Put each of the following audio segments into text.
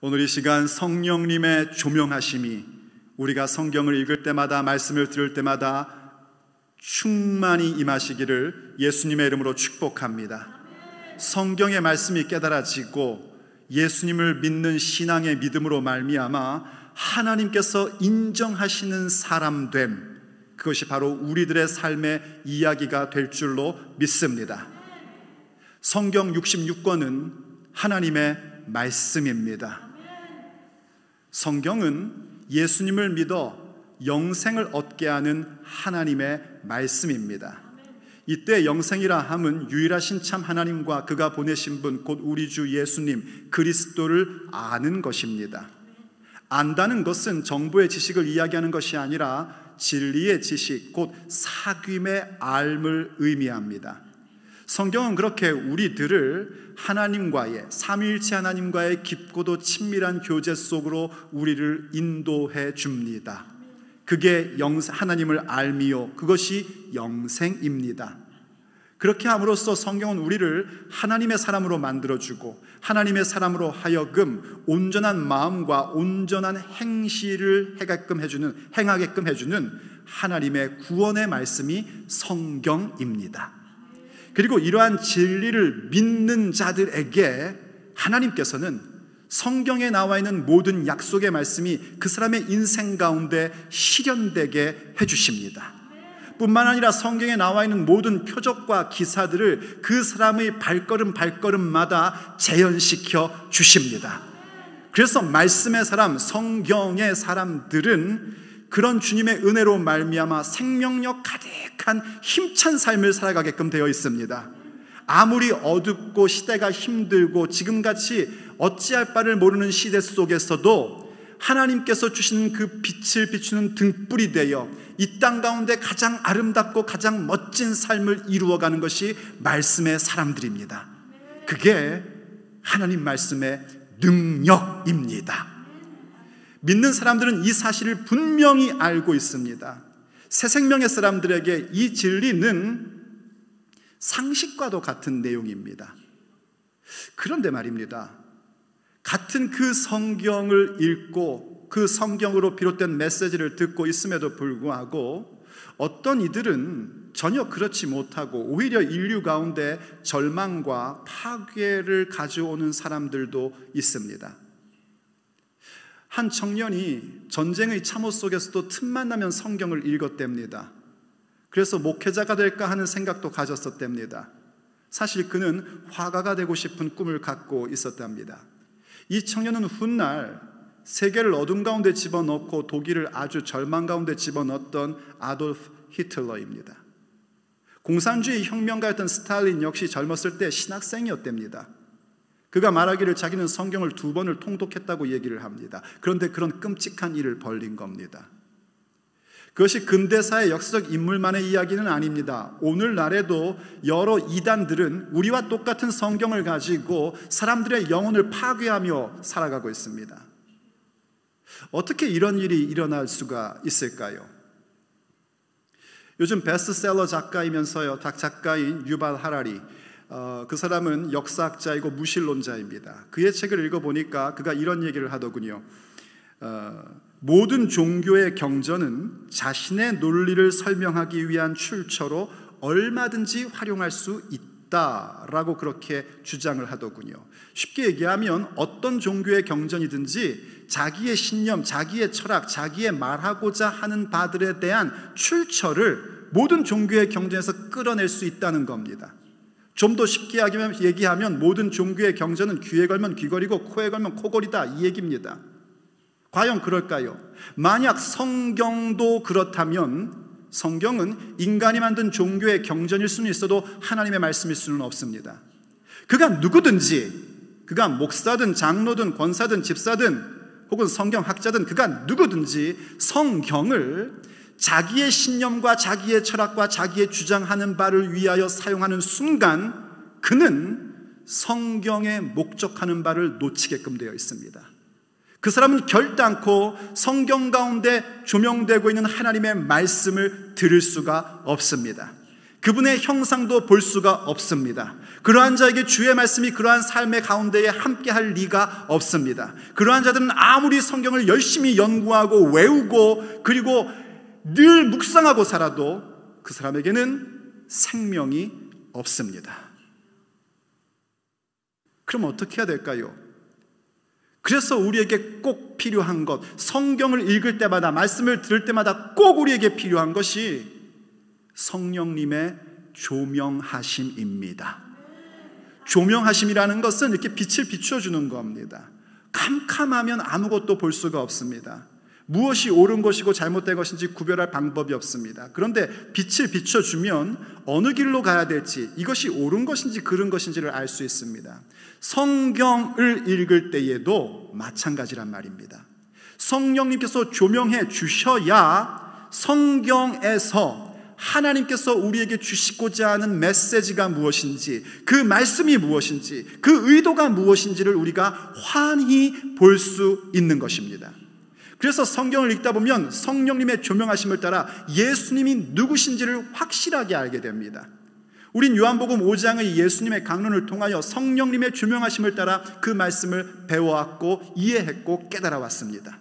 오늘 이 시간 성령님의 조명하심이 우리가 성경을 읽을 때마다, 말씀을 들을 때마다 충만히 임하시기를 예수님의 이름으로 축복합니다. 성경의 말씀이 깨달아지고 예수님을 믿는 신앙의 믿음으로 말미암아 하나님께서 인정하시는 사람됨, 그것이 바로 우리들의 삶의 이야기가 될 줄로 믿습니다. 성경 66권은 하나님의 말씀입니다. 성경은 예수님을 믿어 영생을 얻게 하는 하나님의 말씀입니다. 이때 영생이라 함은 유일하신 참 하나님과 그가 보내신 분 곧 우리 주 예수님 그리스도를 아는 것입니다. 안다는 것은 정보의 지식을 이야기하는 것이 아니라 진리의 지식, 곧 사귐의 알을 의미합니다. 성경은 그렇게 우리들을 하나님과의, 삼위일체 하나님과의 깊고도 친밀한 교제 속으로 우리를 인도해 줍니다. 그게 하나님을 알미요, 그것이 영생입니다. 그렇게 함으로써 성경은 우리를 하나님의 사람으로 만들어주고 하나님의 사람으로 하여금 온전한 마음과 온전한 행실을 행하게끔 해주는 하나님의 구원의 말씀이 성경입니다. 그리고 이러한 진리를 믿는 자들에게 하나님께서는 성경에 나와 있는 모든 약속의 말씀이 그 사람의 인생 가운데 실현되게 해주십니다. 뿐만 아니라 성경에 나와 있는 모든 표적과 기사들을 그 사람의 발걸음마다 재현시켜 주십니다. 그래서 말씀의 사람, 성경의 사람들은 그런 주님의 은혜로 말미암아 생명력 가득한 힘찬 삶을 살아가게끔 되어 있습니다. 아무리 어둡고 시대가 힘들고 지금같이 어찌할 바를 모르는 시대 속에서도 하나님께서 주시는 그 빛을 비추는 등불이 되어 이 땅 가운데 가장 아름답고 가장 멋진 삶을 이루어가는 것이 말씀의 사람들입니다. 그게 하나님 말씀의 능력입니다. 믿는 사람들은 이 사실을 분명히 알고 있습니다. 새 생명의 사람들에게 이 진리는 상식과도 같은 내용입니다. 그런데 말입니다, 같은 그 성경을 읽고 그 성경으로 비롯된 메시지를 듣고 있음에도 불구하고 어떤 이들은 전혀 그렇지 못하고 오히려 인류 가운데 절망과 파괴를 가져오는 사람들도 있습니다. 한 청년이 전쟁의 참호 속에서도 틈만 나면 성경을 읽었답니다. 그래서 목회자가 될까 하는 생각도 가졌었답니다. 사실 그는 화가가 되고 싶은 꿈을 갖고 있었답니다. 이 청년은 훗날 세계를 어둠 가운데 집어넣고 독일을 아주 절망 가운데 집어넣었던 아돌프 히틀러입니다. 공산주의 혁명가였던 스탈린 역시 젊었을 때 신학생이었답니다. 그가 말하기를 자기는 성경을 2번을 통독했다고 얘기를 합니다. 그런데 그런 끔찍한 일을 벌린 겁니다. 그것이 근대사의 역사적 인물만의 이야기는 아닙니다. 오늘날에도 여러 이단들은 우리와 똑같은 성경을 가지고 사람들의 영혼을 파괴하며 살아가고 있습니다. 어떻게 이런 일이 일어날 수가 있을까요? 요즘 베스트셀러 작가이면서요, 작가인 유발 하라리, 그 사람은 역사학자이고 무신론자입니다. 그의 책을 읽어보니까 그가 이런 얘기를 하더군요. 모든 종교의 경전은 자신의 논리를 설명하기 위한 출처로 얼마든지 활용할 수 있다라고 그렇게 주장을 하더군요. 쉽게 얘기하면 어떤 종교의 경전이든지 자기의 신념, 자기의 철학, 자기의 말하고자 하는 바들에 대한 출처를 모든 종교의 경전에서 끌어낼 수 있다는 겁니다. 좀 더 쉽게 얘기하면 모든 종교의 경전은 귀에 걸면 귀걸이고 코에 걸면 코걸이다, 이 얘기입니다. 과연 그럴까요? 만약 성경도 그렇다면 성경은 인간이 만든 종교의 경전일 수는 있어도 하나님의 말씀일 수는 없습니다. 그가 누구든지, 그가 목사든 장로든 권사든 집사든 혹은 성경학자든 그가 누구든지 성경을 자기의 신념과 자기의 철학과 자기의 주장하는 바를 위하여 사용하는 순간 그는 성경에 목적하는 바를 놓치게끔 되어 있습니다. 그 사람은 결단코 성경 가운데 조명되고 있는 하나님의 말씀을 들을 수가 없습니다. 그분의 형상도 볼 수가 없습니다. 그러한 자에게 주의 말씀이 그러한 삶의 가운데에 함께할 리가 없습니다. 그러한 자들은 아무리 성경을 열심히 연구하고 외우고 그리고 늘 묵상하고 살아도 그 사람에게는 생명이 없습니다. 그럼 어떻게 해야 될까요? 그래서 우리에게 꼭 필요한 것, 성경을 읽을 때마다, 말씀을 들을 때마다 꼭 우리에게 필요한 것이 성령님의 조명하심입니다. 조명하심이라는 것은 이렇게 빛을 비춰주는 겁니다. 캄캄하면 아무것도 볼 수가 없습니다. 무엇이 옳은 것이고 잘못된 것인지 구별할 방법이 없습니다. 그런데 빛을 비춰주면 어느 길로 가야 될지, 이것이 옳은 것인지 그른 것인지를 알 수 있습니다. 성경을 읽을 때에도 마찬가지란 말입니다. 성령님께서 조명해 주셔야 성경에서 하나님께서 우리에게 주시고자 하는 메시지가 무엇인지, 그 말씀이 무엇인지, 그 의도가 무엇인지를 우리가 환히 볼 수 있는 것입니다. 그래서 성경을 읽다 보면 성령님의 조명하심을 따라 예수님이 누구신지를 확실하게 알게 됩니다. 우린 요한복음 5장의 예수님의 강론을 통하여 성령님의 조명하심을 따라 그 말씀을 배워왔고 이해했고 깨달아왔습니다.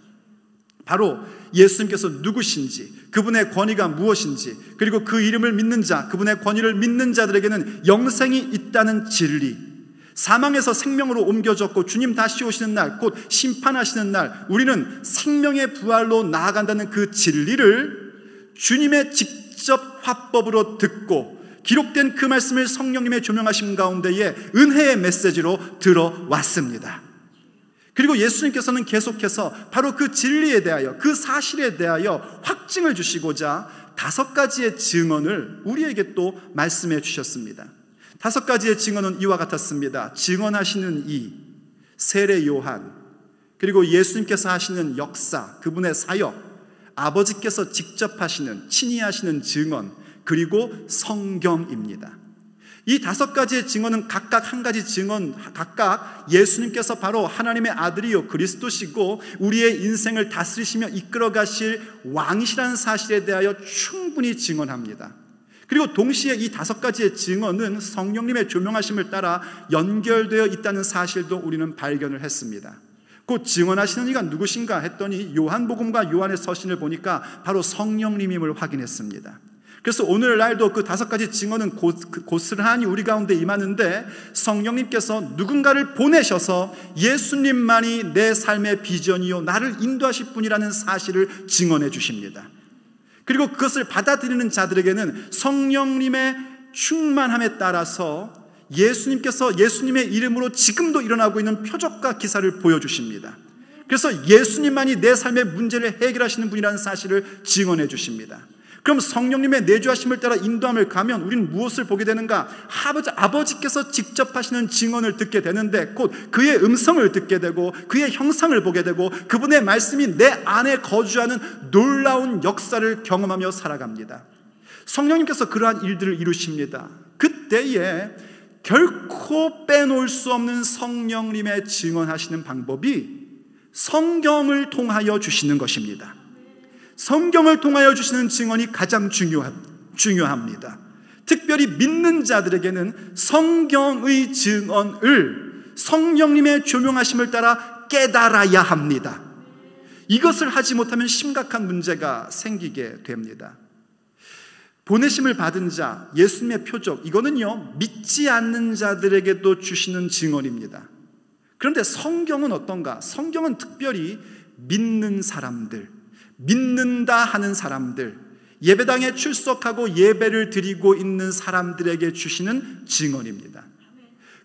바로 예수님께서 누구신지, 그분의 권위가 무엇인지, 그리고 그 이름을 믿는 자, 그분의 권위를 믿는 자들에게는 영생이 있다는 진리, 사망에서 생명으로 옮겨졌고 주님 다시 오시는 날, 곧 심판하시는 날 우리는 생명의 부활로 나아간다는 그 진리를 주님의 직접 화법으로 듣고 기록된 그 말씀을 성령님의 조명하심 가운데에 은혜의 메시지로 들어왔습니다. 그리고 예수님께서는 계속해서 바로 그 진리에 대하여, 그 사실에 대하여 확증을 주시고자 5가지의 증언을 우리에게 또 말씀해 주셨습니다. 5가지의 증언은 이와 같았습니다. 증언하시는 이, 세례 요한, 그리고 예수님께서 하시는 역사, 그분의 사역, 아버지께서 직접 하시는, 친히 하시는 증언, 그리고 성경입니다. 이 5가지의 증언은 각각 한 가지 증언, 각각 예수님께서 바로 하나님의 아들이요 그리스도시고 우리의 인생을 다스리시며 이끌어 가실 왕이시라는 사실에 대하여 충분히 증언합니다. 그리고 동시에 이 5가지의 증언은 성령님의 조명하심을 따라 연결되어 있다는 사실도 우리는 발견을 했습니다. 곧 증언하시는 이가 누구신가 했더니 요한복음과 요한의 서신을 보니까 바로 성령님임을 확인했습니다. 그래서 오늘날도 그 5가지 증언은 고스란히 우리 가운데 임하는데 성령님께서 누군가를 보내셔서 예수님만이 내 삶의 비전이요 나를 인도하실 분이라는 사실을 증언해 주십니다. 그리고 그것을 받아들이는 자들에게는 성령님의 충만함에 따라서 예수님께서 예수님의 이름으로 지금도 일어나고 있는 표적과 기사를 보여주십니다. 그래서 예수님만이 내 삶의 문제를 해결하시는 분이라는 사실을 증언해 주십니다. 그럼 성령님의 내주하심을 따라 인도함을 가면 우리는 무엇을 보게 되는가? 아버지께서 직접 하시는 증언을 듣게 되는데 곧 그의 음성을 듣게 되고 그의 형상을 보게 되고 그분의 말씀이 내 안에 거주하는 놀라운 역사를 경험하며 살아갑니다. 성령님께서 그러한 일들을 이루십니다. 그때에 결코 빼놓을 수 없는 성령님의 증언하시는 방법이 성경을 통하여 주시는 것입니다. 성경을 통하여 주시는 증언이 가장 중요합니다. 특별히 믿는 자들에게는 성경의 증언을 성령님의 조명하심을 따라 깨달아야 합니다. 이것을 하지 못하면 심각한 문제가 생기게 됩니다. 보내심을 받은 자, 예수님의 표적, 이거는요 믿지 않는 자들에게도 주시는 증언입니다. 그런데 성경은 어떤가? 성경은 특별히 믿는 사람들, 믿는다 하는 사람들, 예배당에 출석하고 예배를 드리고 있는 사람들에게 주시는 증언입니다.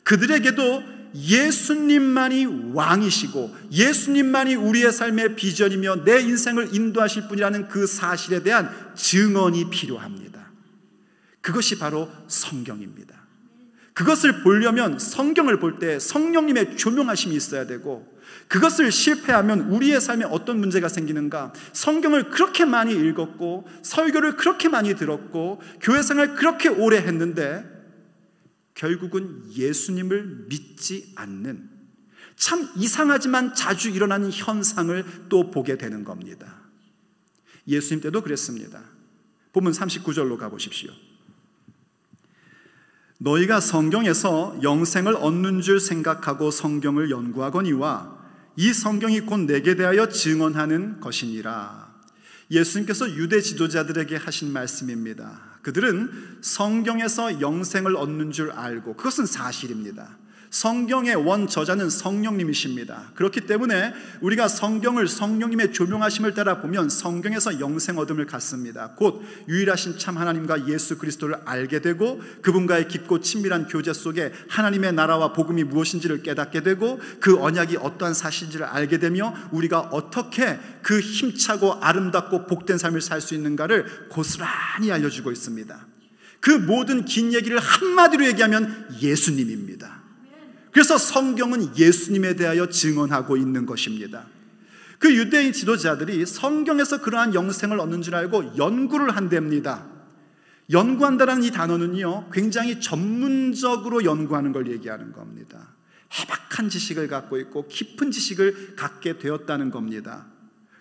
그들에게도 예수님만이 왕이시고 예수님만이 우리의 삶의 비전이며 내 인생을 인도하실 분이라는 그 사실에 대한 증언이 필요합니다. 그것이 바로 성경입니다. 그것을 보려면 성경을 볼 때 성령님의 조명하심이 있어야 되고, 그것을 실패하면 우리의 삶에 어떤 문제가 생기는가? 성경을 그렇게 많이 읽었고 설교를 그렇게 많이 들었고 교회 생활 그렇게 오래 했는데 결국은 예수님을 믿지 않는, 참 이상하지만 자주 일어나는 현상을 또 보게 되는 겁니다. 예수님 때도 그랬습니다. 본문 39절로 가보십시오. 너희가 성경에서 영생을 얻는 줄 생각하고 성경을 연구하거니와 이 성경이 곧 내게 대하여 증언하는 것이니라. 예수님께서 유대 지도자들에게 하신 말씀입니다. 그들은 성경에서 영생을 얻는 줄 알고, 그것은 사실입니다. 성경의 원저자는 성령님이십니다. 그렇기 때문에 우리가 성경을 성령님의 조명하심을 따라 보면 성경에서 영생 얻음을 갖습니다. 곧 유일하신 참 하나님과 예수 그리스도를 알게 되고 그분과의 깊고 친밀한 교제 속에 하나님의 나라와 복음이 무엇인지를 깨닫게 되고 그 언약이 어떠한 사실인지를 알게 되며 우리가 어떻게 그 힘차고 아름답고 복된 삶을 살 수 있는가를 고스란히 알려주고 있습니다. 그 모든 긴 얘기를 한마디로 얘기하면 예수님입니다. 그래서 성경은 예수님에 대하여 증언하고 있는 것입니다. 그 유대인 지도자들이 성경에서 그러한 영생을 얻는 줄 알고 연구를 한답니다. 연구한다는 이 단어는요, 굉장히 전문적으로 연구하는 걸 얘기하는 겁니다. 해박한 지식을 갖고 있고 깊은 지식을 갖게 되었다는 겁니다.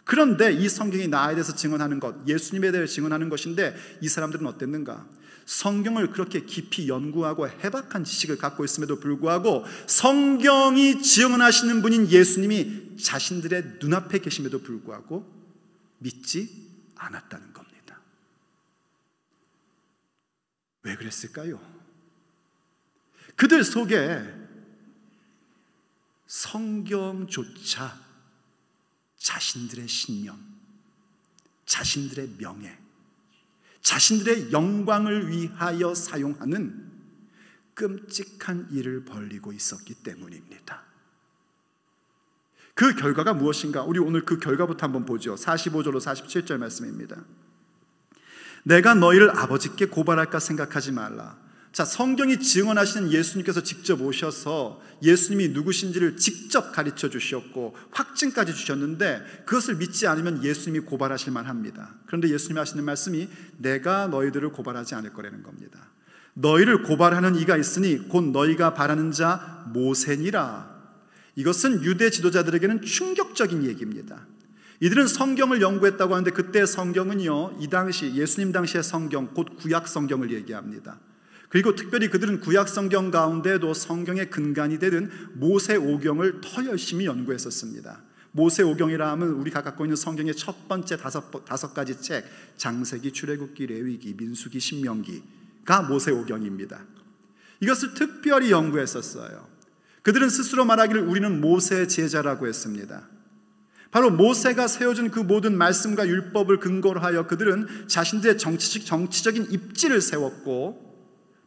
그런데 이 성경이 나에 대해서 증언하는 것, 예수님에 대해 증언하는 것인데 이 사람들은 어땠는가? 성경을 그렇게 깊이 연구하고 해박한 지식을 갖고 있음에도 불구하고 성경이 증언하시는 분인 예수님이 자신들의 눈앞에 계심에도 불구하고 믿지 않았다는 겁니다. 왜 그랬을까요? 그들 속에 성경조차 자신들의 신념, 자신들의 명예, 자신들의 영광을 위하여 사용하는 끔찍한 일을 벌이고 있었기 때문입니다. 그 결과가 무엇인가? 우리 오늘 그 결과부터 한번 보죠. 45절로 47절 말씀입니다. 내가 너희를 아버지께 고발할까 생각하지 말라. 자, 성경이 증언하시는 예수님께서 직접 오셔서 예수님이 누구신지를 직접 가르쳐 주셨고 확증까지 주셨는데 그것을 믿지 않으면 예수님이 고발하실 만합니다. 그런데 예수님이 하시는 말씀이 내가 너희들을 고발하지 않을 거라는 겁니다. 너희를 고발하는 이가 있으니 곧 너희가 바라는 자 모세니라. 이것은 유대 지도자들에게는 충격적인 얘기입니다. 이들은 성경을 연구했다고 하는데 그때 성경은요, 이 당시 예수님 당시의 성경 곧 구약 성경을 얘기합니다. 그리고 특별히 그들은 구약 성경 가운데도 성경의 근간이 되는 모세오경을 더 열심히 연구했었습니다. 모세오경이라 하면 우리가 갖고 있는 성경의 첫 번째 다섯 가지 책, 장세기, 출애굽기, 레위기, 민수기, 신명기가 모세오경입니다. 이것을 특별히 연구했었어요. 그들은 스스로 말하기를 우리는 모세의 제자라고 했습니다. 바로 모세가 세워준 그 모든 말씀과 율법을 근거로 하여 그들은 자신들의 정치적인 입지를 세웠고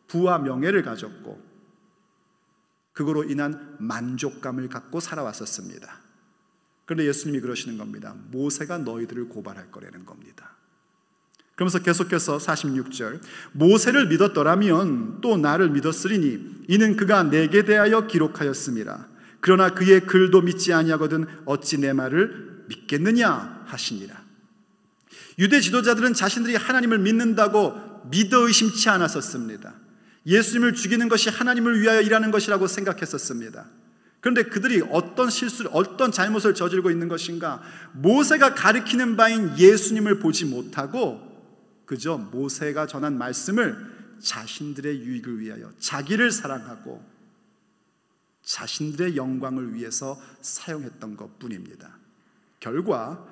부와 명예를 가졌고 그거로 인한 만족감을 갖고 살아왔었습니다. 그런데 예수님이 그러시는 겁니다. 모세가 너희들을 고발할 거라는 겁니다. 그러면서 계속해서 46절 모세를 믿었더라면 또 나를 믿었으리니 이는 그가 내게 대하여 기록하였음이라. 그러나 그의 글도 믿지 아니하거든 어찌 내 말을 믿겠느냐 하시니라. 유대 지도자들은 자신들이 하나님을 믿는다고 믿어 의심치 않았었습니다. 예수님을 죽이는 것이 하나님을 위하여 일하는 것이라고 생각했었습니다. 그런데 그들이 어떤 실수를, 어떤 잘못을 저지르고 있는 것인가? 모세가 가리키는 바인 예수님을 보지 못하고 그저 모세가 전한 말씀을 자신들의 유익을 위하여 자기를 사랑하고 자신들의 영광을 위해서 사용했던 것뿐입니다. 결과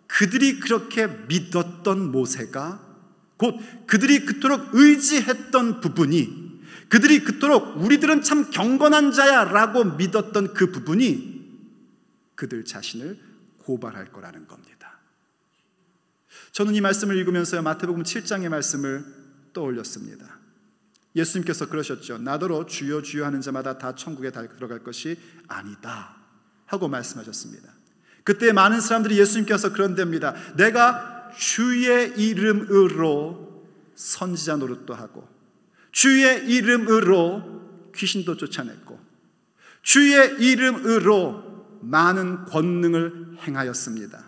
그들이 그렇게 믿었던 모세가 곧 그들이 그토록 의지했던 부분이 그들이 그토록 우리들은 참 경건한 자야 라고 믿었던 그 부분이 그들 자신을 고발할 거라는 겁니다. 저는 이 말씀을 읽으면서 마태복음 7장의 말씀을 떠올렸습니다. 예수님께서 그러셨죠. 나더러 주여 주여 하는 자마다 다 천국에 들어갈 것이 아니다 하고 말씀하셨습니다. 그때 많은 사람들이 예수님께서 그런답니다. 내가 주의 이름으로 선지자 노릇도 하고 주의 이름으로 귀신도 쫓아냈고 주의 이름으로 많은 권능을 행하였습니다.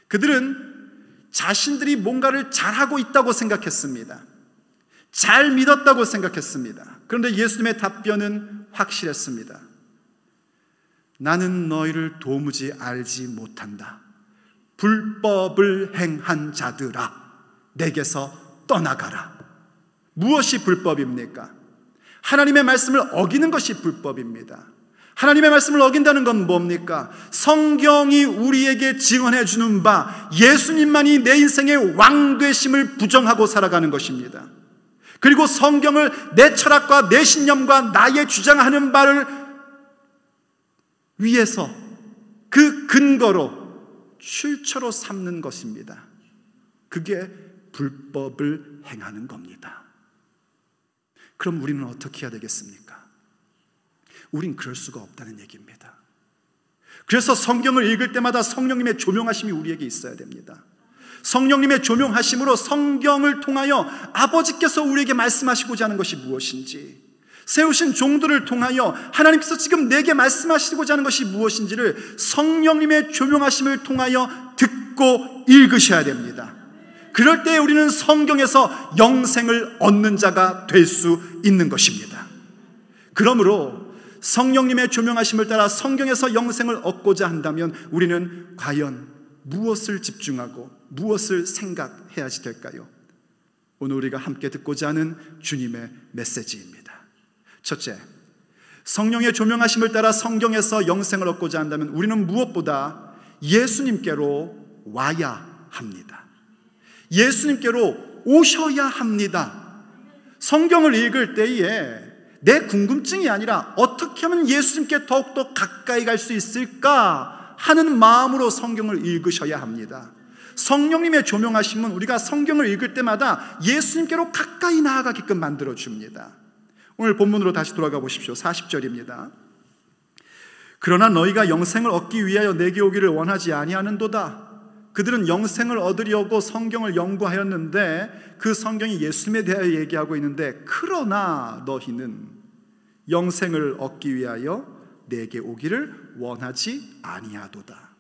그들은 자신들이 뭔가를 잘하고 있다고 생각했습니다. 잘 믿었다고 생각했습니다. 그런데 예수님의 답변은 확실했습니다. 나는 너희를 도무지 알지 못한다. 불법을 행한 자들아, 내게서 떠나가라. 무엇이 불법입니까? 하나님의 말씀을 어기는 것이 불법입니다. 하나님의 말씀을 어긴다는 건 뭡니까? 성경이 우리에게 증언해 주는 바 예수님만이 내 인생의 왕 되심을 부정하고 살아가는 것입니다. 그리고 성경을 내 철학과 내 신념과 나의 주장하는 바를 위해서 그 근거로 출처로 삼는 것입니다. 그게 불법을 행하는 겁니다. 그럼 우리는 어떻게 해야 되겠습니까? 우린 그럴 수가 없다는 얘기입니다. 그래서 성경을 읽을 때마다 성령님의 조명하심이 우리에게 있어야 됩니다. 성령님의 조명하심으로 성경을 통하여 아버지께서 우리에게 말씀하시고자 하는 것이 무엇인지, 세우신 종들을 통하여 하나님께서 지금 내게 말씀하시고자 하는 것이 무엇인지를 성령님의 조명하심을 통하여 듣고 읽으셔야 됩니다. 그럴 때 우리는 성경에서 영생을 얻는 자가 될 수 있는 것입니다. 그러므로 성령님의 조명하심을 따라 성경에서 영생을 얻고자 한다면 우리는 과연 무엇을 집중하고 무엇을 생각해야지 될까요? 오늘 우리가 함께 듣고자 하는 주님의 메시지입니다. 첫째, 성령의 조명하심을 따라 성경에서 영생을 얻고자 한다면 우리는 무엇보다 예수님께로 와야 합니다. 예수님께로 오셔야 합니다. 성경을 읽을 때에 내 궁금증이 아니라 어떻게 하면 예수님께 더욱더 가까이 갈 수 있을까 하는 마음으로 성경을 읽으셔야 합니다. 성령님의 조명하심은 우리가 성경을 읽을 때마다 예수님께로 가까이 나아가게끔 만들어줍니다. 오늘 본문으로 다시 돌아가 보십시오. 40절입니다. 그러나 너희가 영생을 얻기 위하여 내게 오기를 원하지 아니하는도다. 그들은 영생을 얻으려고 성경을 연구하였는데 그 성경이 예수님에 대하여 얘기하고 있는데, 그러나 너희는 영생을 얻기 위하여 내게 오기를 원하지 아니하도다.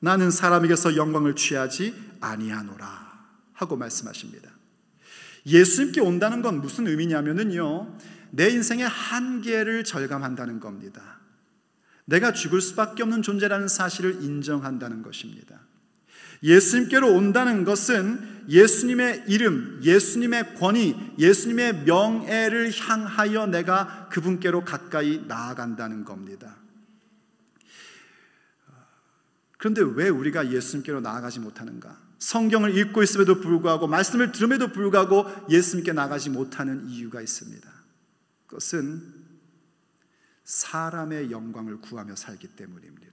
나는 사람에게서 영광을 취하지 아니하노라 하고 말씀하십니다. 예수님께 온다는 건 무슨 의미냐면요, 내 인생의 한계를 절감한다는 겁니다. 내가 죽을 수밖에 없는 존재라는 사실을 인정한다는 것입니다. 예수님께로 온다는 것은 예수님의 이름, 예수님의 권위, 예수님의 명예를 향하여 내가 그분께로 가까이 나아간다는 겁니다. 그런데 왜 우리가 예수님께로 나아가지 못하는가? 성경을 읽고 있음에도 불구하고, 말씀을 들음에도 불구하고 예수님께 나가지 못하는 이유가 있습니다. 그것은 사람의 영광을 구하며 살기 때문입니다.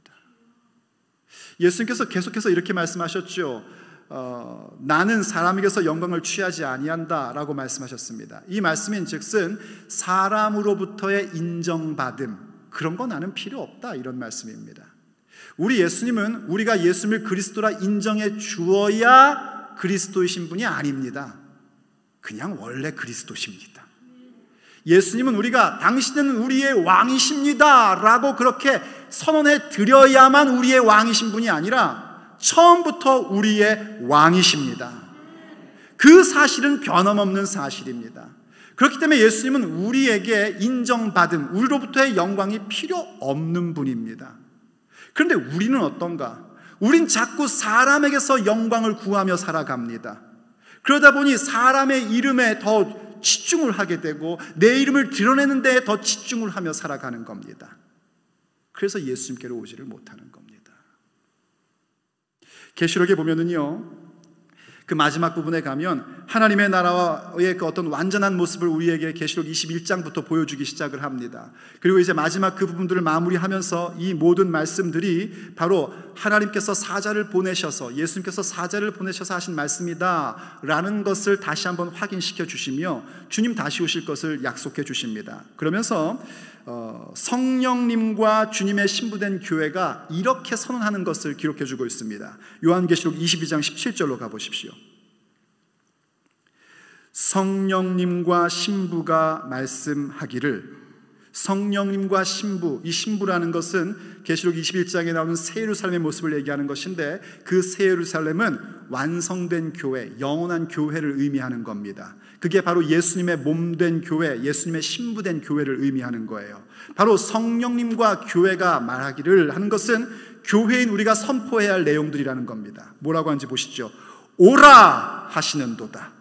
예수님께서 계속해서 이렇게 말씀하셨죠. 나는 사람에게서 영광을 취하지 아니한다 라고 말씀하셨습니다. 이 말씀인 즉슨 사람으로부터의 인정받음, 그런 거 나는 필요 없다, 이런 말씀입니다. 우리 예수님은 우리가 예수님을 그리스도라 인정해 주어야 그리스도이신 분이 아닙니다. 그냥 원래 그리스도십니다. 예수님은 우리가 당신은 우리의 왕이십니다 라고 그렇게 선언해 드려야만 우리의 왕이신 분이 아니라 처음부터 우리의 왕이십니다. 그 사실은 변함없는 사실입니다. 그렇기 때문에 예수님은 우리에게 인정받음, 우리로부터의 영광이 필요 없는 분입니다. 그런데 우리는 어떤가? 우린 자꾸 사람에게서 영광을 구하며 살아갑니다. 그러다 보니 사람의 이름에 더 치중을 하게 되고 내 이름을 드러내는 데에 더 치중을 하며 살아가는 겁니다. 그래서 예수님께로 오지를 못하는 겁니다. 계시록에 보면은요, 그 마지막 부분에 가면 하나님의 나라의 그 어떤 완전한 모습을 우리에게 계시록 21장부터 보여주기 시작을 합니다. 그리고 이제 마지막 그 부분들을 마무리하면서 이 모든 말씀들이 바로 하나님께서 사자를 보내셔서, 예수님께서 사자를 보내셔서 하신 말씀이다 라는 것을 다시 한번 확인시켜 주시며 주님 다시 오실 것을 약속해 주십니다. 그러면서 성령님과 주님의 신부된 교회가 이렇게 선언하는 것을 기록해 주고 있습니다. 요한계시록 22장 17절로 가보십시오. 성령님과 신부가 말씀하기를, 성령님과 신부, 이 신부라는 것은 계시록 21장에 나오는 새 예루살렘의 모습을 얘기하는 것인데, 그 새 예루살렘은 완성된 교회, 영원한 교회를 의미하는 겁니다. 그게 바로 예수님의 몸된 교회, 예수님의 신부된 교회를 의미하는 거예요. 바로 성령님과 교회가 말하기를 하는 것은 교회인 우리가 선포해야 할 내용들이라는 겁니다. 뭐라고 하는지 보시죠. 오라 하시는도다.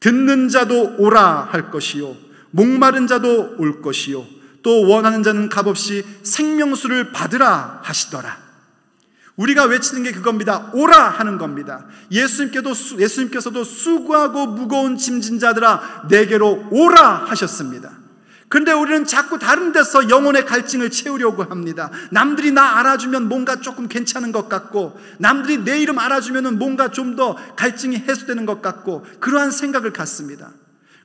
듣는 자도 오라 할 것이요 목마른 자도 올 것이요 또 원하는 자는 값없이 생명수를 받으라 하시더라. 우리가 외치는 게 그겁니다. 오라 하는 겁니다. 예수님께서도 수고하고 무거운 짐진 자들아 내게로 오라 하셨습니다. 그런데 우리는 자꾸 다른 데서 영혼의 갈증을 채우려고 합니다. 남들이 나 알아주면 뭔가 조금 괜찮은 것 같고, 남들이 내 이름 알아주면 뭔가 좀 더 갈증이 해소되는 것 같고, 그러한 생각을 갖습니다.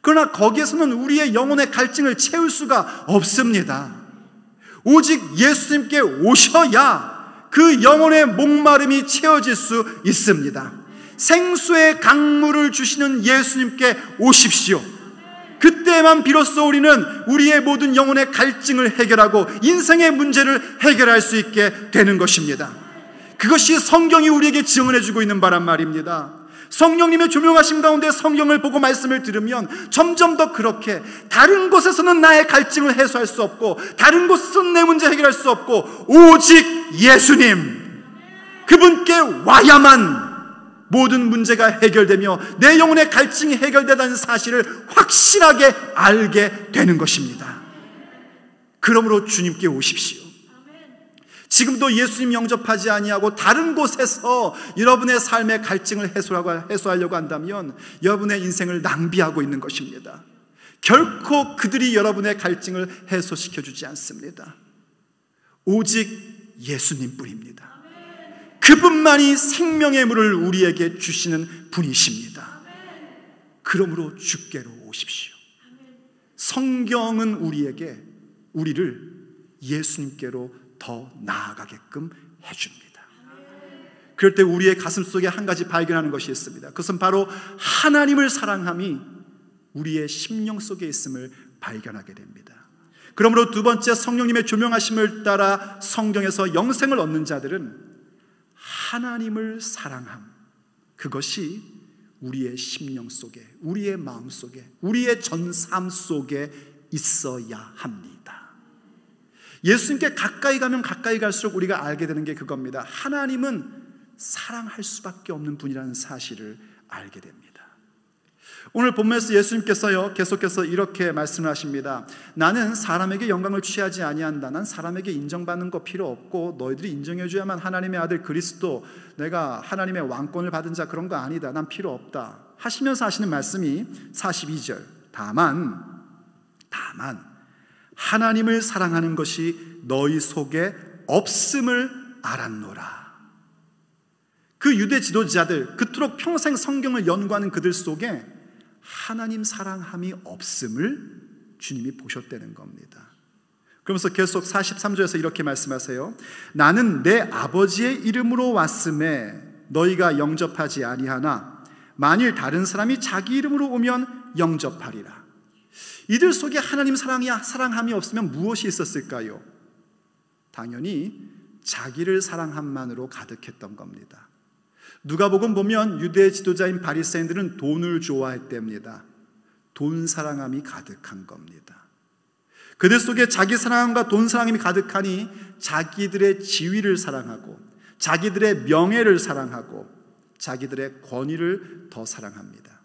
그러나 거기에서는 우리의 영혼의 갈증을 채울 수가 없습니다. 오직 예수님께 오셔야 그 영혼의 목마름이 채워질 수 있습니다. 생수의 강물을 주시는 예수님께 오십시오. 그때만 비로소 우리는 우리의 모든 영혼의 갈증을 해결하고 인생의 문제를 해결할 수 있게 되는 것입니다. 그것이 성경이 우리에게 증언해주고 있는 바란 말입니다. 성령님의 조명하심 가운데 성경을 보고 말씀을 들으면 점점 더 그렇게 다른 곳에서는 나의 갈증을 해소할 수 없고, 다른 곳에서는 내 문제 해결할 수 없고, 오직 예수님, 그분께 와야만 모든 문제가 해결되며 내 영혼의 갈증이 해결되다는 사실을 확실하게 알게 되는 것입니다. 그러므로 주님께 오십시오. 지금도 예수님 영접하지 아니하고 다른 곳에서 여러분의 삶의 갈증을 해소하려고 한다면 여러분의 인생을 낭비하고 있는 것입니다. 결코 그들이 여러분의 갈증을 해소시켜주지 않습니다. 오직 예수님뿐입니다. 그분만이 생명의 물을 우리에게 주시는 분이십니다. 그러므로 주께로 오십시오. 성경은 우리를 예수님께로 더 나아가게끔 해줍니다. 그럴 때 우리의 가슴 속에 한 가지 발견하는 것이 있습니다. 그것은 바로 하나님을 사랑함이 우리의 심령 속에 있음을 발견하게 됩니다. 그러므로 두 번째, 성령님의 조명하심을 따라 성경에서 영생을 얻는 자들은 하나님을 사랑함, 그것이 우리의 심령 속에, 우리의 마음 속에, 우리의 전 삶 속에 있어야 합니다. 예수님께 가까이 가면 가까이 갈수록 우리가 알게 되는 게 그겁니다. 하나님은 사랑할 수밖에 없는 분이라는 사실을 알게 됩니다. 오늘 본문에서 예수님께서요 계속해서 이렇게 말씀을 하십니다. 나는 사람에게 영광을 취하지 아니한다. 난 사람에게 인정받는 거 필요 없고, 너희들이 인정해줘야만 하나님의 아들 그리스도, 내가 하나님의 왕권을 받은 자 그런 거 아니다. 난 필요 없다 하시면서 하시는 말씀이 42절, 다만 하나님을 사랑하는 것이 너희 속에 없음을 알았노라. 그 유대 지도자들, 그토록 평생 성경을 연구하는 그들 속에 하나님 사랑함이 없음을 주님이 보셨다는 겁니다. 그러면서 계속 43절에서 이렇게 말씀하세요. 나는 내 아버지의 이름으로 왔음에 너희가 영접하지 아니하나 만일 다른 사람이 자기 이름으로 오면 영접하리라. 이들 속에 하나님 사랑함이 없으면 무엇이 있었을까요? 당연히 자기를 사랑함만으로 가득했던 겁니다. 누가복음 보면 유대 지도자인 바리새인들은 돈을 좋아했답니다. 돈 사랑함이 가득한 겁니다. 그들 속에 자기 사랑함과 돈 사랑함이 가득하니 자기들의 지위를 사랑하고, 자기들의 명예를 사랑하고, 자기들의 권위를 더 사랑합니다.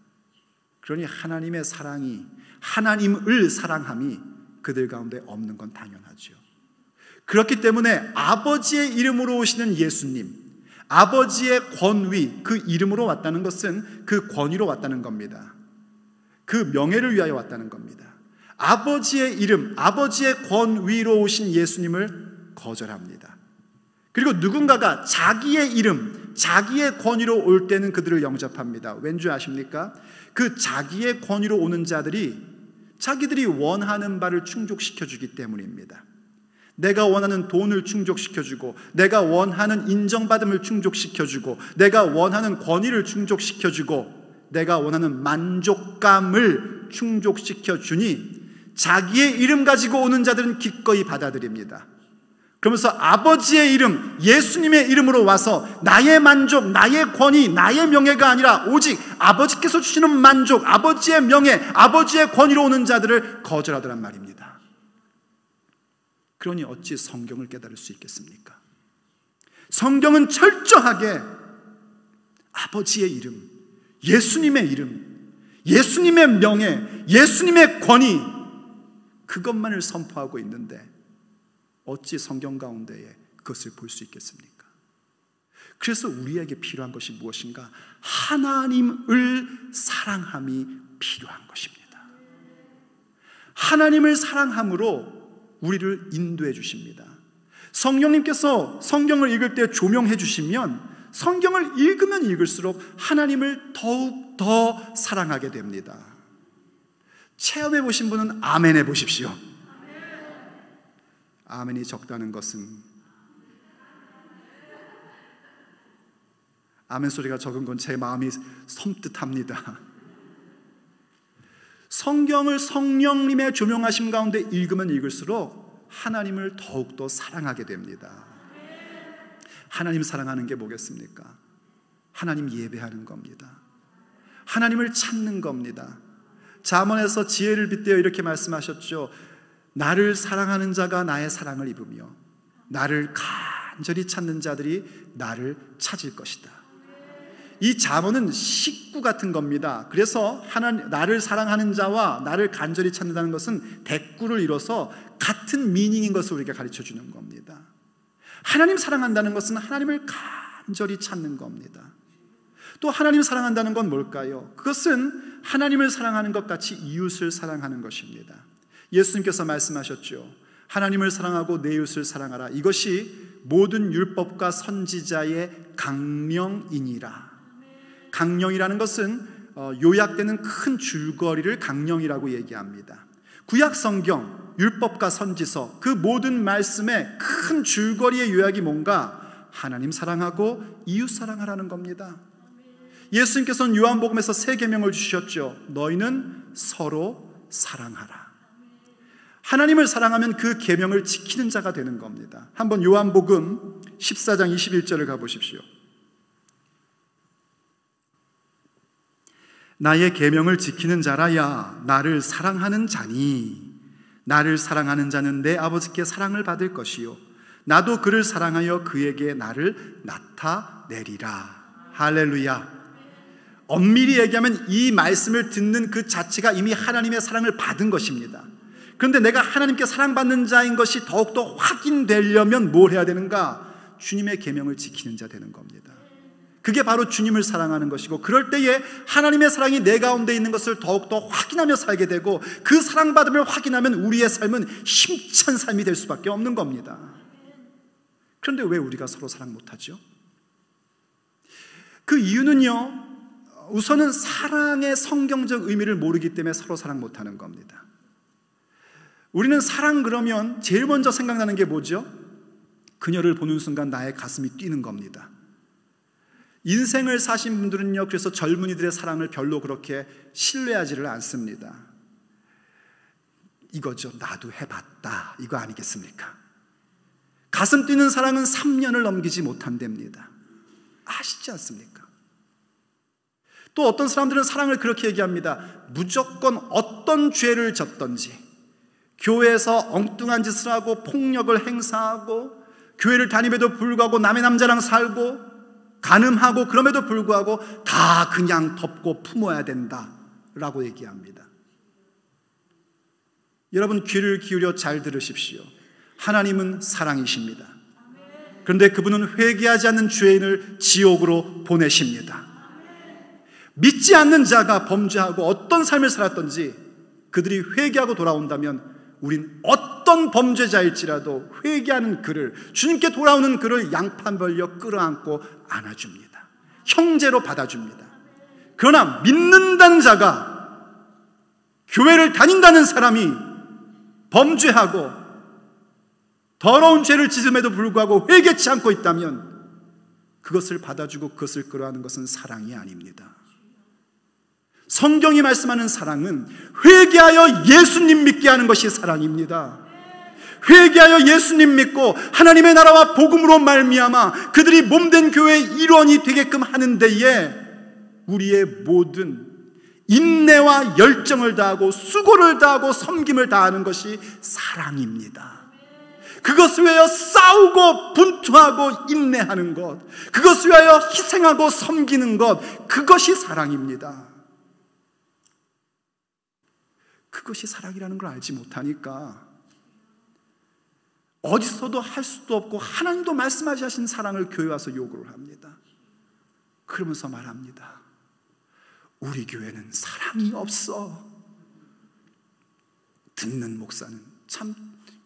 그러니 하나님의 사랑이, 하나님을 사랑함이 그들 가운데 없는 건 당연하죠. 그렇기 때문에 아버지의 이름으로 오시는 예수님, 아버지의 권위, 그 이름으로 왔다는 것은 그 권위로 왔다는 겁니다. 그 명예를 위하여 왔다는 겁니다. 아버지의 이름, 아버지의 권위로 오신 예수님을 거절합니다. 그리고 누군가가 자기의 이름, 자기의 권위로 올 때는 그들을 영접합니다. 왠지 아십니까? 그 자기의 권위로 오는 자들이 자기들이 원하는 바를 충족시켜주기 때문입니다. 내가 원하는 돈을 충족시켜주고, 내가 원하는 인정받음을 충족시켜주고, 내가 원하는 권위를 충족시켜주고, 내가 원하는 만족감을 충족시켜주니 자기의 이름 가지고 오는 자들은 기꺼이 받아들입니다. 그러면서 아버지의 이름, 예수님의 이름으로 와서 나의 만족, 나의 권위, 나의 명예가 아니라 오직 아버지께서 주시는 만족, 아버지의 명예, 아버지의 권위로 오는 자들을 거절하더란 말입니다. 그러니 어찌 성경을 깨달을 수 있겠습니까? 성경은 철저하게 아버지의 이름, 예수님의 이름, 예수님의 명예, 예수님의 권위, 그것만을 선포하고 있는데 어찌 성경 가운데에 그것을 볼 수 있겠습니까? 그래서 우리에게 필요한 것이 무엇인가? 하나님을 사랑함이 필요한 것입니다. 하나님을 사랑함으로 우리를 인도해 주십니다. 성령님께서 성경을 읽을 때 조명해 주시면 성경을 읽으면 읽을수록 하나님을 더욱 더 사랑하게 됩니다. 체험해 보신 분은 아멘 해 보십시오. 아멘이 적다는 것은, 아멘 소리가 적은 건 제 마음이 섬뜩합니다. 성경을 성령님의 조명하심 가운데 읽으면 읽을수록 하나님을 더욱더 사랑하게 됩니다. 하나님 사랑하는 게 뭐겠습니까? 하나님 예배하는 겁니다. 하나님을 찾는 겁니다. 잠언에서 지혜를 빗대어 이렇게 말씀하셨죠. 나를 사랑하는 자가 나의 사랑을 입으며 나를 간절히 찾는 자들이 나를 찾을 것이다. 이 잠언은 식구 같은 겁니다. 그래서 나를 사랑하는 자와 나를 간절히 찾는다는 것은 대꾸를 이뤄서 같은 미닝인 것을 우리에게 가르쳐 주는 겁니다. 하나님 사랑한다는 것은 하나님을 간절히 찾는 겁니다. 또 하나님 사랑한다는 건 뭘까요? 그것은 하나님을 사랑하는 것 같이 이웃을 사랑하는 것입니다. 예수님께서 말씀하셨죠. 하나님을 사랑하고 내 이웃을 사랑하라. 이것이 모든 율법과 선지자의 강령이니라. 강령이라는 것은 요약되는 큰 줄거리를 강령이라고 얘기합니다. 구약 성경, 율법과 선지서, 그 모든 말씀의 큰 줄거리의 요약이 뭔가? 하나님 사랑하고 이웃 사랑하라는 겁니다. 예수님께서는 요한복음에서 3계명을 주셨죠. 너희는 서로 사랑하라. 하나님을 사랑하면 그 계명을 지키는 자가 되는 겁니다. 한번 요한복음 14장 21절을 가보십시오. 나의 계명을 지키는 자라야 나를 사랑하는 자니 나를 사랑하는 자는 내 아버지께 사랑을 받을 것이요 나도 그를 사랑하여 그에게 나를 나타내리라. 할렐루야. 엄밀히 얘기하면 이 말씀을 듣는 그 자체가 이미 하나님의 사랑을 받은 것입니다. 그런데 내가 하나님께 사랑받는 자인 것이 더욱더 확인되려면 뭘 해야 되는가? 주님의 계명을 지키는 자 되는 겁니다. 그게 바로 주님을 사랑하는 것이고, 그럴 때에 하나님의 사랑이 내 가운데 있는 것을 더욱더 확인하며 살게 되고, 그 사랑받음을 확인하면 우리의 삶은 힘찬 삶이 될 수밖에 없는 겁니다. 그런데 왜 우리가 서로 사랑 못하죠? 그 이유는요, 우선은 사랑의 성경적 의미를 모르기 때문에 서로 사랑 못하는 겁니다. 우리는 사랑 그러면 제일 먼저 생각나는 게 뭐죠? 그녀를 보는 순간 나의 가슴이 뛰는 겁니다. 인생을 사신 분들은요, 그래서 젊은이들의 사랑을 별로 그렇게 신뢰하지를 않습니다. 이거죠. 나도 해봤다. 이거 아니겠습니까? 가슴 뛰는 사랑은 3년을 넘기지 못한답니다. 아시지 않습니까? 또 어떤 사람들은 사랑을 그렇게 얘기합니다. 무조건 어떤 죄를 졌던지, 교회에서 엉뚱한 짓을 하고 폭력을 행사하고 교회를 다님에도 불구하고 남의 남자랑 살고 간음하고 그럼에도 불구하고 다 그냥 덮고 품어야 된다라고 얘기합니다. 여러분 귀를 기울여 잘 들으십시오. 하나님은 사랑이십니다. 그런데 그분은 회개하지 않는 죄인을 지옥으로 보내십니다. 믿지 않는 자가 범죄하고 어떤 삶을 살았던지 그들이 회개하고 돌아온다면 우린 어떤 범죄자일지라도 회개하는 그를, 주님께 돌아오는 그를 양팔 벌려 끌어안고 안아줍니다. 형제로 받아줍니다. 그러나 믿는다는 자가, 교회를 다닌다는 사람이 범죄하고 더러운 죄를 짓음에도 불구하고 회개치 않고 있다면 그것을 받아주고 그것을 끌어안는 것은 사랑이 아닙니다. 성경이 말씀하는 사랑은 회개하여 예수님 믿게 하는 것이 사랑입니다. 회개하여 예수님 믿고 하나님의 나라와 복음으로 말미암아 그들이 몸된 교회의 일원이 되게끔 하는 데에 우리의 모든 인내와 열정을 다하고 수고를 다하고 섬김을 다하는 것이 사랑입니다. 그것을 위하여 싸우고 분투하고 인내하는 것, 그것을 위하여 희생하고 섬기는 것, 그것이 사랑입니다. 그것이 사랑이라는 걸 알지 못하니까 어디서도 할 수도 없고 하나님도 말씀하지 하신 사랑을 교회 와서 요구를 합니다. 그러면서 말합니다. 우리 교회는 사랑이 없어. 듣는 목사는 참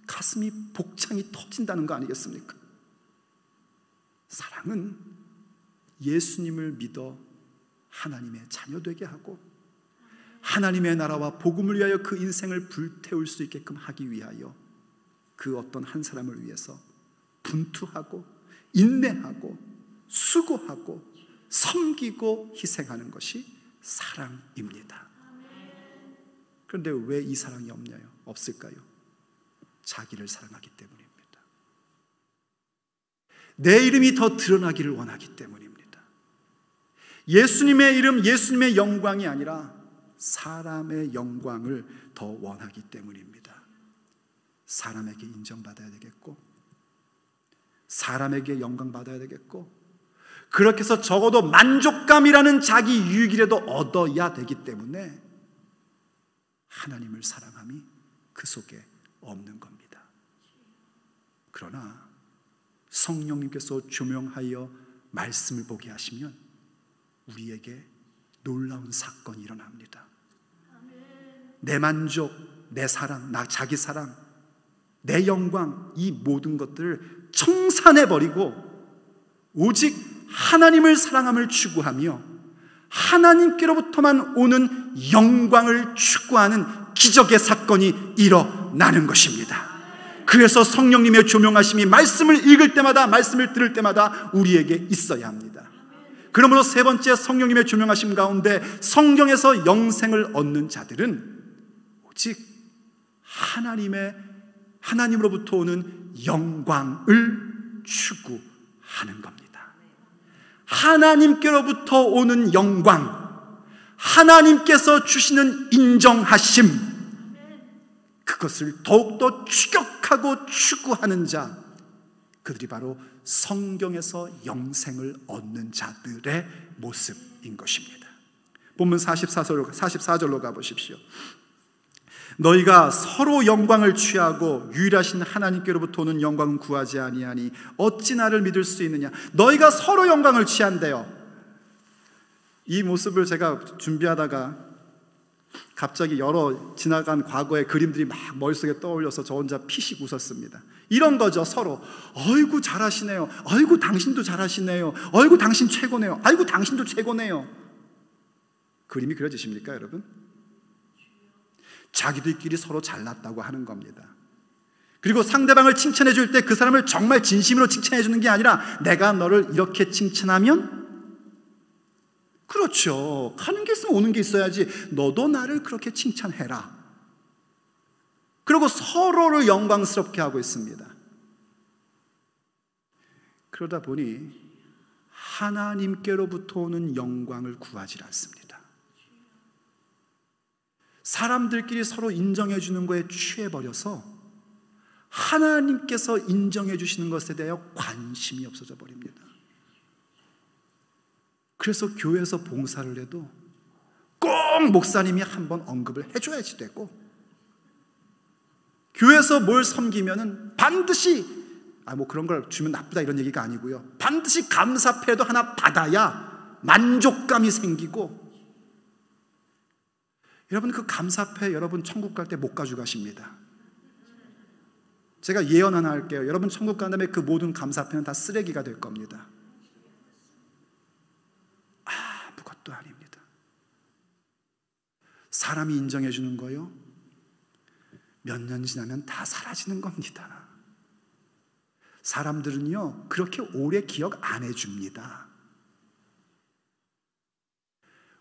가슴이 복창이 터진다는 거 아니겠습니까? 사랑은 예수님을 믿어 하나님의 자녀 되게 하고 하나님의 나라와 복음을 위하여 그 인생을 불태울 수 있게끔 하기 위하여 그 어떤 한 사람을 위해서 분투하고 인내하고 수고하고 섬기고 희생하는 것이 사랑입니다. 그런데 왜 이 사랑이 없을까요? 자기를 사랑하기 때문입니다. 내 이름이 더 드러나기를 원하기 때문입니다. 예수님의 이름, 예수님의 영광이 아니라 사람의 영광을 더 원하기 때문입니다. 사람에게 인정받아야 되겠고 사람에게 영광받아야 되겠고 그렇게 해서 적어도 만족감이라는 자기 유익이라도 얻어야 되기 때문에 하나님을 사랑함이 그 속에 없는 겁니다. 그러나 성령님께서 조명하여 말씀을 보게 하시면 우리에게 놀라운 사건이 일어납니다. 내 만족, 내 사랑, 자기 사랑, 내 영광, 이 모든 것들을 청산해버리고 오직 하나님을 사랑함을 추구하며 하나님께로부터만 오는 영광을 추구하는 기적의 사건이 일어나는 것입니다. 그래서 성령님의 조명하심이 말씀을 읽을 때마다 말씀을 들을 때마다 우리에게 있어야 합니다. 그러므로 세 번째 성령님의 조명하심 가운데 성경에서 영생을 얻는 자들은 오직 하나님으로부터 오는 영광을 추구하는 겁니다. 하나님께로부터 오는 영광, 하나님께서 주시는 인정하심, 그것을 더욱더 추격하고 추구하는 자, 그들이 바로 성경에서 영생을 얻는 자들의 모습인 것입니다. 본문 44절로 가보십시오. 너희가 서로 영광을 취하고 유일하신 하나님께로부터 오는 영광은 구하지 아니하니 어찌 나를 믿을 수 있느냐. 너희가 서로 영광을 취한대요. 이 모습을 제가 준비하다가 갑자기 여러 지나간 과거의 그림들이 막 머릿속에 떠올려서 저 혼자 피식 웃었습니다. 이런 거죠. 서로 어이구 잘하시네요. 어이구 당신도 잘하시네요. 어이구 당신 최고네요. 아이고 당신도 최고네요. 그림이 그려지십니까 여러분? 자기들끼리 서로 잘났다고 하는 겁니다. 그리고 상대방을 칭찬해 줄 때 그 사람을 정말 진심으로 칭찬해 주는 게 아니라 내가 너를 이렇게 칭찬하면 그렇죠. 가는 게 있으면 오는 게 있어야지. 너도 나를 그렇게 칭찬해라. 그리고 서로를 영광스럽게 하고 있습니다. 그러다 보니 하나님께로부터 오는 영광을 구하지 않습니다. 사람들끼리 서로 인정해 주는 거에 취해버려서 하나님께서 인정해 주시는 것에 대하여 관심이 없어져 버립니다. 그래서 교회에서 봉사를 해도 꼭 목사님이 한번 언급을 해줘야지 되고, 교회에서 뭘 섬기면은 반드시 뭐 그런 걸 주면 나쁘다 이런 얘기가 아니고요, 반드시 감사패도 하나 받아야 만족감이 생기고, 여러분 그 감사패 여러분 천국 갈 때 못 가지고 가십니다. 제가 예언 하나 할게요. 여러분 천국 간 다음에 그 모든 감사패는 다 쓰레기가 될 겁니다. 아무것도 아닙니다. 사람이 인정해 주는 거요, 몇 년 지나면 다 사라지는 겁니다. 사람들은요 그렇게 오래 기억 안 해줍니다.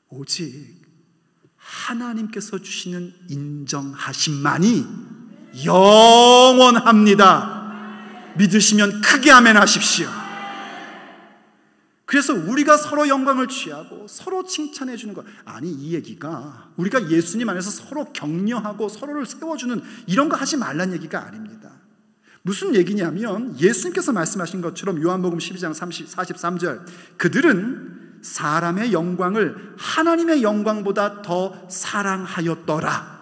오직 하나님께서 주시는 인정하심만이 영원합니다. 믿으시면 크게 아멘 하십시오. 그래서 우리가 서로 영광을 취하고 서로 칭찬해 주는 것, 아니 이 얘기가 우리가 예수님 안에서 서로 격려하고 서로를 세워주는 이런 거 하지 말란 얘기가 아닙니다. 무슨 얘기냐면 예수님께서 말씀하신 것처럼 요한복음 12장 43절, 그들은 사람의 영광을 하나님의 영광보다 더 사랑하였더라.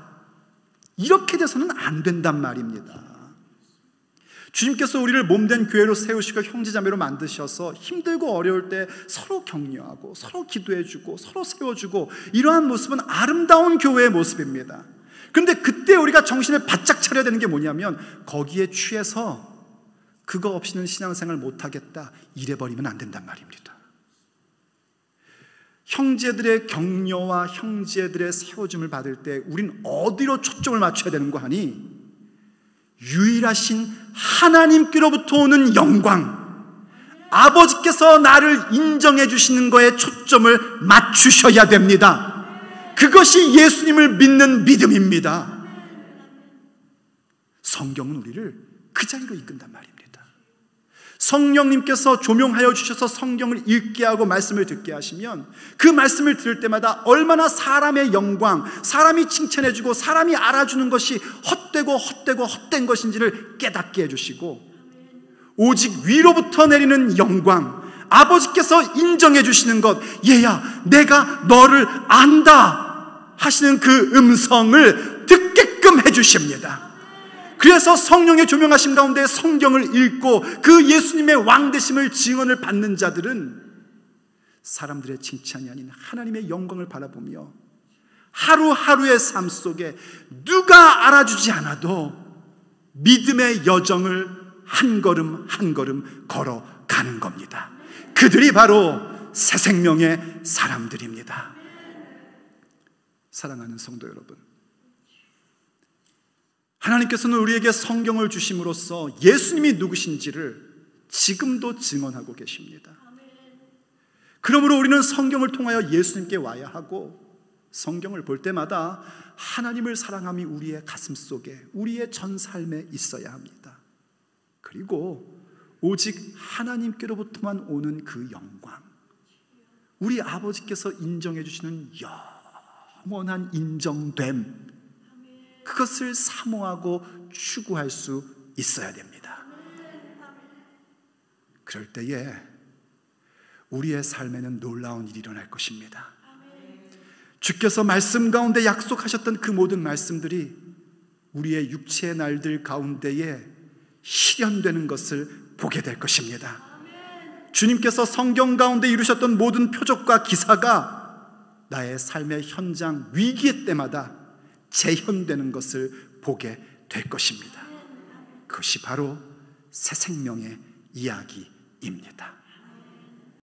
이렇게 돼서는 안 된단 말입니다. 주님께서 우리를 몸된 교회로 세우시고 형제자매로 만드셔서 힘들고 어려울 때 서로 격려하고 서로 기도해주고 서로 세워주고, 이러한 모습은 아름다운 교회의 모습입니다. 그런데 그때 우리가 정신을 바짝 차려야 되는 게 뭐냐면, 거기에 취해서 그거 없이는 신앙생활 못하겠다 이래버리면 안 된단 말입니다. 형제들의 격려와 형제들의 세워줌을 받을 때 우린 어디로 초점을 맞춰야 되는 거 하니? 유일하신 하나님께로부터 오는 영광, 아버지께서 나를 인정해 주시는 거에 초점을 맞추셔야 됩니다. 그것이 예수님을 믿는 믿음입니다. 성경은 우리를 그 자리로 이끈단 말입니다. 성령님께서 조명하여 주셔서 성경을 읽게 하고 말씀을 듣게 하시면, 그 말씀을 들을 때마다 얼마나 사람의 영광, 사람이 칭찬해주고 사람이 알아주는 것이 헛된 것인지를 깨닫게 해주시고, 오직 위로부터 내리는 영광, 아버지께서 인정해 주시는 것, 얘야 내가 너를 안다 하시는 그 음성을 듣게끔 해주십니다. 그래서 성령의 조명하심 가운데 성경을 읽고 그 예수님의 왕되심을 증언을 받는 자들은 사람들의 칭찬이 아닌 하나님의 영광을 바라보며 하루하루의 삶 속에 누가 알아주지 않아도 믿음의 여정을 한 걸음 한 걸음 걸어가는 겁니다. 그들이 바로 새 생명의 사람들입니다. 사랑하는 성도 여러분, 하나님께서는 우리에게 성경을 주심으로써 예수님이 누구신지를 지금도 증언하고 계십니다. 그러므로 우리는 성경을 통하여 예수님께 와야 하고, 성경을 볼 때마다 하나님을 사랑함이 우리의 가슴 속에, 우리의 전 삶에 있어야 합니다. 그리고 오직 하나님께로부터만 오는 그 영광, 우리 아버지께서 인정해 주시는 영원한 인정됨, 그것을 사모하고 추구할 수 있어야 됩니다. 그럴 때에 우리의 삶에는 놀라운 일이 일어날 것입니다. 주께서 말씀 가운데 약속하셨던 그 모든 말씀들이 우리의 육체의 날들 가운데에 실현되는 것을 보게 될 것입니다. 주님께서 성경 가운데 이루셨던 모든 표적과 기사가 나의 삶의 현장 위기의 때마다 재현되는 것을 보게 될 것입니다. 그것이 바로 새 생명의 이야기입니다.